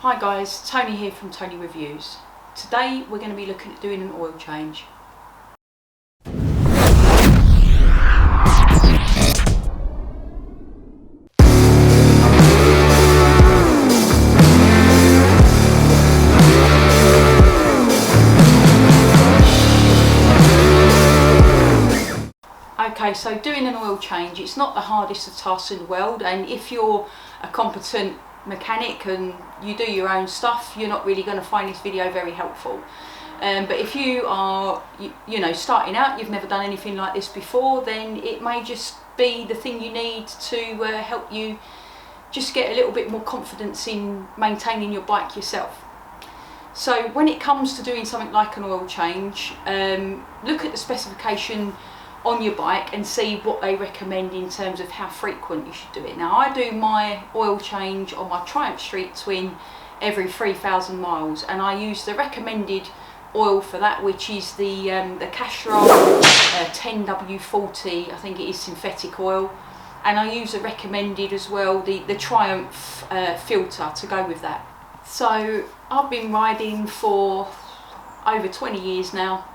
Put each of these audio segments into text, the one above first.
Hi guys, Toni here from Toni Reviews. Today we're going to be looking at doing an oil change. Okay, so doing an oil change, it's not the hardest of tasks in the world, and if you're a competent mechanic and you do your own stuff, you're not really going to find this video very helpful. But if you are, you know, starting out, you've never done anything like this before, then it may just be the thing you need to help you just get a little bit more confidence in maintaining your bike yourself. So when it comes to doing something like an oil change, look at the specification on your bike and see what they recommend in terms of how frequent you should do it. Now, I do my oil change on my Triumph Street Twin every 3,000 miles, and I use the recommended oil for that, which is the Castrol 10W40, I think it is, synthetic oil, and I use a recommended as well, the Triumph filter to go with that. So I've been riding for over 20 years now.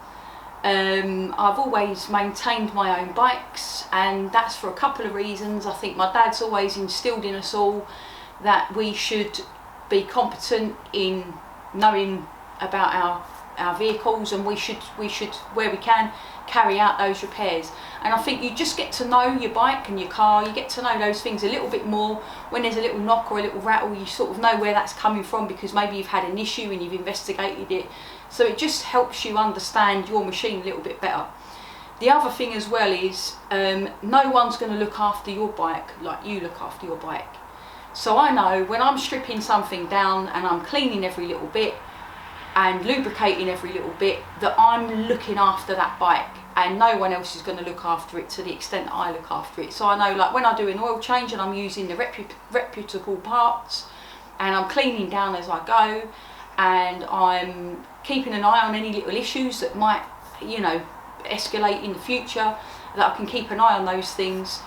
I've always maintained my own bikes, and that's for a couple of reasons. I think my dad's always instilled in us all that we should be competent in knowing about our vehicles, and we should where we can carry out those repairs. And I think you just get to know your bike and your car, you get to know those things a little bit more. When there's a little knock or a little rattle, you sort of know where that's coming from, because maybe you've had an issue and you've investigated it. So it just helps you understand your machine a little bit better. The other thing as well is no one's going to look after your bike like you look after your bike. So I know when I'm stripping something down and I'm cleaning every little bit and lubricating every little bit, that I'm looking after that bike, and no one else is going to look after it to the extent that I look after it. So I know, like when I do an oil change and I'm using the reputable parts and I'm cleaning down as I go, and I'm keeping an eye on any little issues that might, you know, escalate in the future, that I can keep an eye on those things.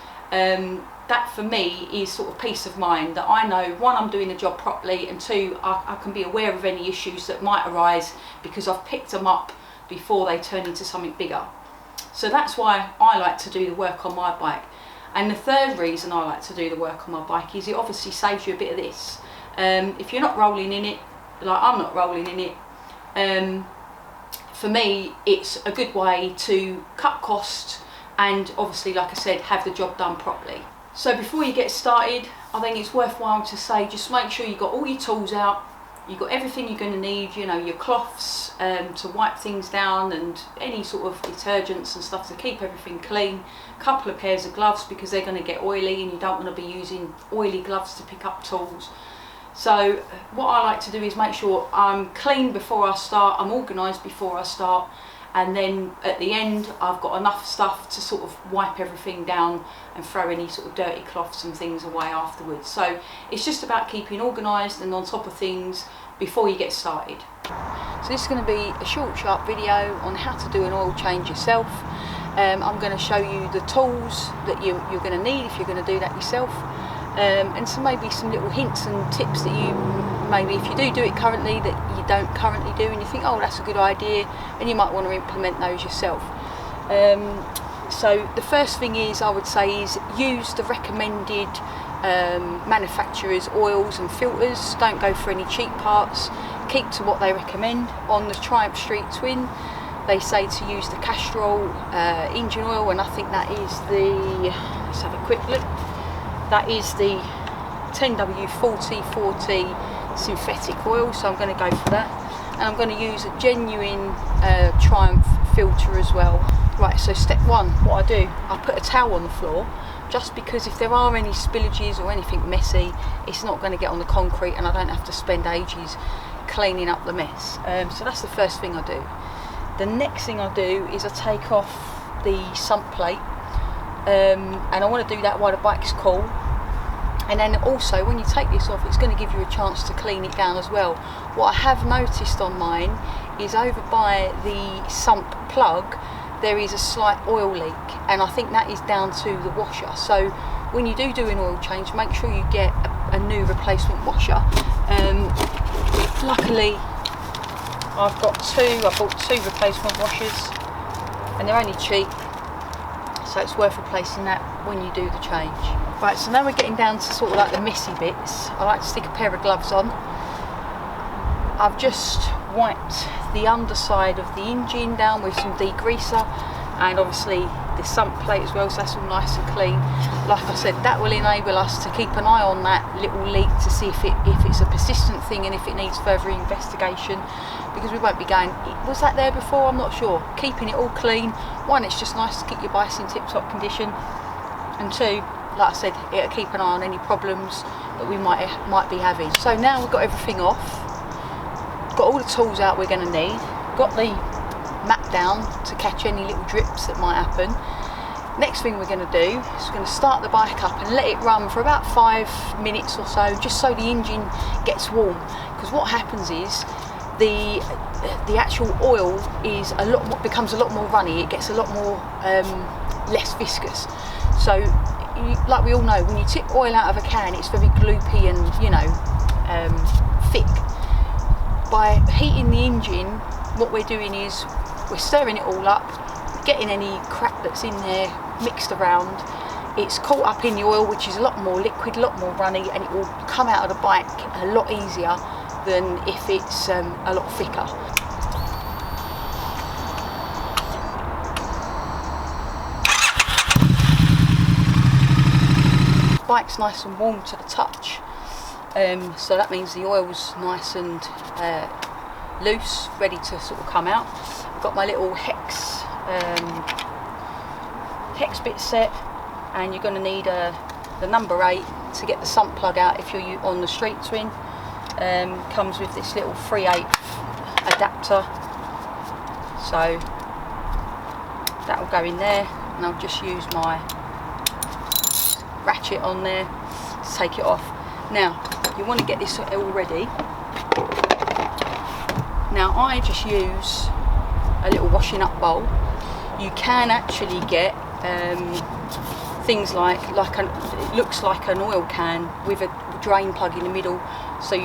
That for me is sort of peace of mind, that I know, one, I'm doing the job properly, and two, I can be aware of any issues that might arise because I've picked them up before they turn into something bigger. So that's why I like to do the work on my bike. And the third reason I like to do the work on my bike is it obviously saves you a bit of this. If you're not rolling in it, like I'm not rolling in it, for me it's a good way to cut costs and obviously, like I said, have the job done properly. So before you get started, I think it's worthwhile to say, just make sure you've got all your tools out, you've got everything you're going to need, you know, your cloths to wipe things down, and any sort of detergents and stuff to keep everything clean, a couple of pairs of gloves because they're going to get oily and you don't want to be using oily gloves to pick up tools. So what I like to do is make sure I'm clean before I start, I'm organised before I start, and then at the end I've got enough stuff to sort of wipe everything down and throw any sort of dirty cloths and things away afterwards. So it's just about keeping organised and on top of things before you get started. So this is going to be a short, sharp video on how to do an oil change yourself. I'm going to show you the tools that you're going to need if you're going to do that yourself. And so maybe some little hints and tips that you, maybe if you do it currently, that you don't currently do, and you think, oh, that's a good idea, and you might want to implement those yourself. So the first thing is, I would say, is use the recommended manufacturer's oils and filters. Don't go for any cheap parts, keep to what they recommend. On the Triumph Street Twin, they say to use the Castrol engine oil, and I think that is the, let's have a quick look, that is the 10W40 synthetic oil, so I'm going to go for that. And I'm going to use a genuine Triumph filter as well. Right, so step one, what I do, I put a towel on the floor, just because if there are any spillages or anything messy, it's not going to get on the concrete and I don't have to spend ages cleaning up the mess. So that's the first thing I do. The next thing I do is I take off the sump plate, and I want to do that while the bike's cool. And then also, when you take this off, it's going to give you a chance to clean it down as well. What I have noticed on mine is over by the sump plug there is a slight oil leak, and I think that is down to the washer. So when you do an oil change, make sure you get a new replacement washer. luckily I've bought two replacement washers, and they're only cheap, so it's worth replacing that when you do the change. Right, so now we're getting down to sort of like the messy bits. I like to stick a pair of gloves on. I've just wiped the underside of the engine down with some degreaser, and obviously the sump plate as well, so that's all nice and clean. Like I said, that will enable us to keep an eye on that little leak to see if it's a persistent thing and if it needs further investigation, because we won't be going, was that there before? I'm not sure. Keeping it all clean, one, it's just nice to keep your bikes in tip-top condition, and two, like I said, it'll keep an eye on any problems that we might be having. So now we've got everything off, got all the tools out we're going to need, got the mat down to catch any little drips that might happen. Next thing we're going to do is we're going to start the bike up and let it run for about 5 minutes or so, just so the engine gets warm, because what happens is the actual oil is becomes a lot more runny. It gets a lot more less viscous. So like we all know, when you tip oil out of a can, it's very gloopy and, you know, thick. By heating the engine, what we're doing is we're stirring it all up, getting any crap that's in there mixed around. It's caught up in the oil, which is a lot more liquid, a lot more runny, and it will come out of the bike a lot easier than if it's a lot thicker. The bike's nice and warm to the touch, so that means the oil's nice and loose, ready to sort of come out. I've got my little hex bit set, and you're going to need the number 8 to get the sump plug out if you're on the street twin. Comes with this little 3/8 adapter, so that will go in there, and I'll just use my ratchet on there to take it off. Now you want to get this all ready. Now I just use a little washing up bowl. You can actually get things like it looks like an oil can with a drain plug in the middle, so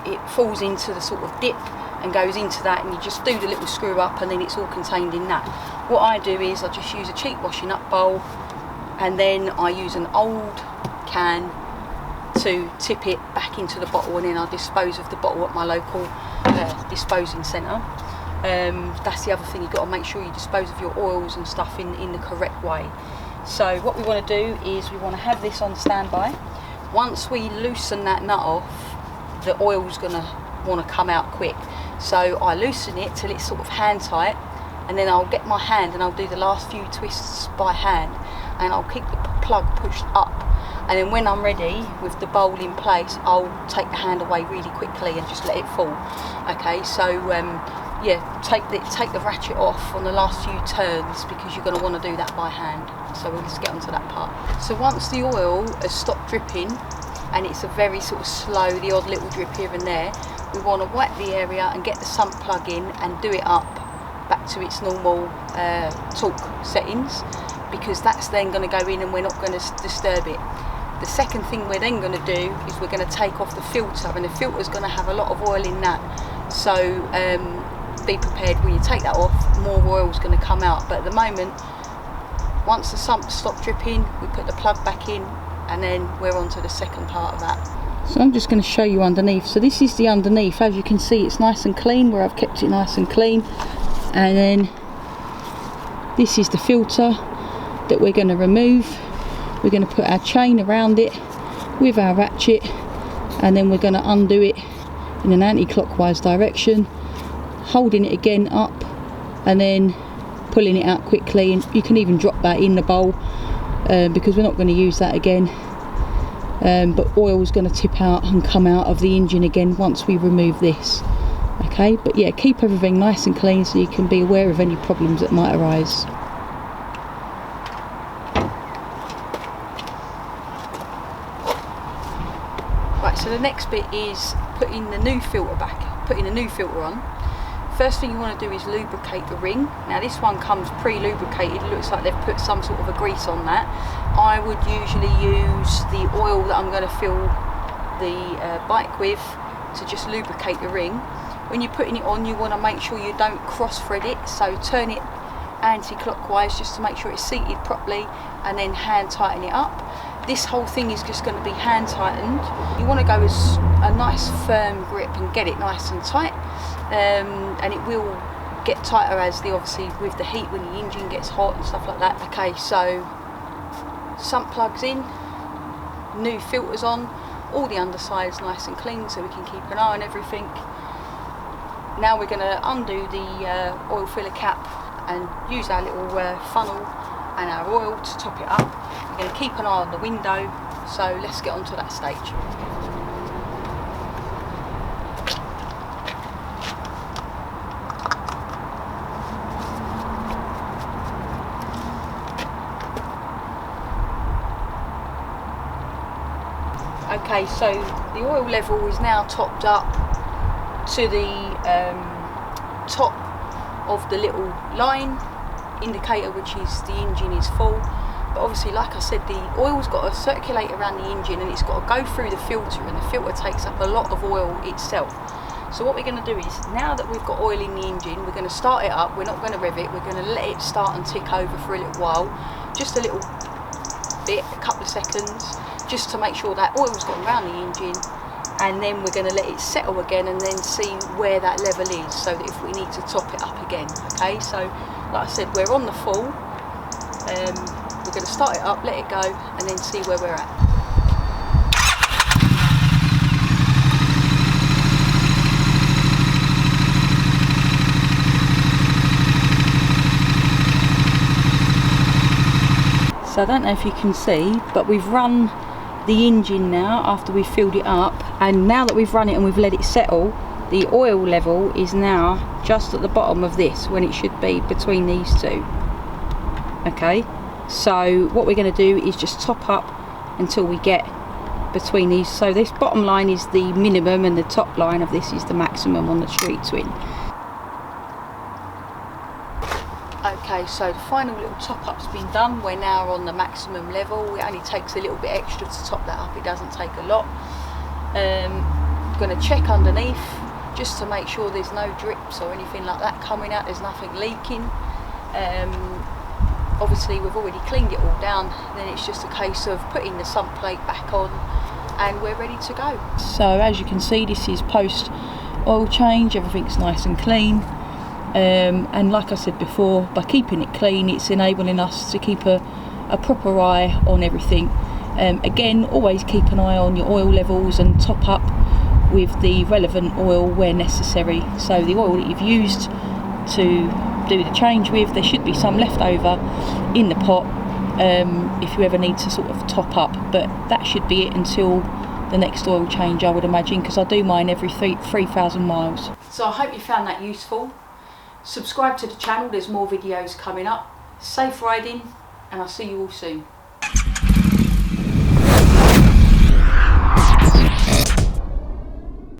it falls into the sort of dip and goes into that, and you just do the little screw up and then it's all contained in that. What I do is I just use a cheap washing up bowl, and then I use an old can to tip it back into the bottle, and then I'll dispose of the bottle at my local disposing centre. That's the other thing, you've got to make sure you dispose of your oils and stuff in the correct way. So what we want to do is we want to have this on standby. Once we loosen that nut off, the oil's going to want to come out quick, so I loosen it till it's sort of hand tight, and then I'll get my hand and I'll do the last few twists by hand, and I'll keep the plug pushed up, and then when I'm ready with the bowl in place, I'll take the hand away really quickly and just let it fall. Okay, so yeah, take the ratchet off on the last few turns, because you're going to want to do that by hand. So we'll just get onto that part. So once the oil has stopped dripping, and it's a very sort of slow, the odd little drip here and there, we want to wipe the area and get the sump plug in and do it up back to its normal torque settings, because that's then going to go in and we're not going to disturb it. The second thing we're then going to do is we're going to take off the filter, and the filter's going to have a lot of oil in that, so be prepared when you take that off, more oil's going to come out. But at the moment, once the sump stopped dripping, we put the plug back in, and then we're on to the second part of that. So I'm just going to show you underneath. So this is the underneath. As you can see, it's nice and clean, where I've kept it nice and clean. And then this is the filter that we're going to remove. We're going to put our chain around it with our ratchet, and then we're going to undo it in an anti-clockwise direction, holding it again up and then pulling it out quickly. And you can even drop that in the bowl, because we're not going to use that again, but oil is going to tip out and come out of the engine again once we remove this. Okay, but yeah, keep everything nice and clean so you can be aware of any problems that might arise. Right, so the next bit is putting the new filter on. First thing you want to do is lubricate the ring. Now this one comes pre-lubricated, it looks like they've put some sort of a grease on that. I would usually use the oil that I'm going to fill the bike with to just lubricate the ring. When you're putting it on, you want to make sure you don't cross thread it, so turn it anti-clockwise just to make sure it's seated properly, and then hand tighten it up. This whole thing is just going to be hand tightened. You want to go with a nice firm grip and get it nice and tight, and it will get tighter as obviously with the heat when the engine gets hot and stuff like that. Okay, so sump plugs in, new filters on, all the undersides nice and clean so we can keep an eye on everything. Now we're going to undo the oil filler cap and use our little funnel and our oil to top it up. We're going to keep an eye on the window, so let's get on to that stage. Okay, so the oil level is now topped up to the top of the little line indicator, which is the engine is full. But obviously, like I said, the oil's got to circulate around the engine and it's got to go through the filter, and the filter takes up a lot of oil itself. So what we're going to do is, now that we've got oil in the engine, we're going to start it up. We're not going to rev it, we're going to let it start and tick over for a little while, just a little bit, a couple of seconds, just to make sure that oil's gone around the engine, and then we're going to let it settle again and then see where that level is, so that if we need to top it up again. Okay, so like I said, we're on the full. We're going to start it up, let it go, and then see where we're at. So I don't know if you can see, but we've run the engine now after we've filled it up, and now that we've run it and we've let it settle, the oil level is now just at the bottom of this, when it should be between these two. Okay, so what we're going to do is just top up until we get between these. So this bottom line is the minimum and the top line of this is the maximum on the Street Twin. Okay, so the final little top up's been done. We're now on the maximum level. It only takes a little bit extra to top that up, it doesn't take a lot. Going to check underneath just to make sure there's no drips or anything like that coming out, there's nothing leaking. Obviously we've already cleaned it all down, then it's just a case of putting the sump plate back on and we're ready to go. So as you can see, this is post oil change, everything's nice and clean. And like I said before, by keeping it clean, it's enabling us to keep a proper eye on everything. Again, always keep an eye on your oil levels and top up with the relevant oil where necessary. So the oil that you've used to do the change with, there should be some left over in the pot if you ever need to sort of top up, but that should be it until the next oil change, I would imagine, because I do mine every 3,000 miles. So I hope you found that useful. Subscribe to the channel, there's more videos coming up. Safe riding, and I'll see you all soon.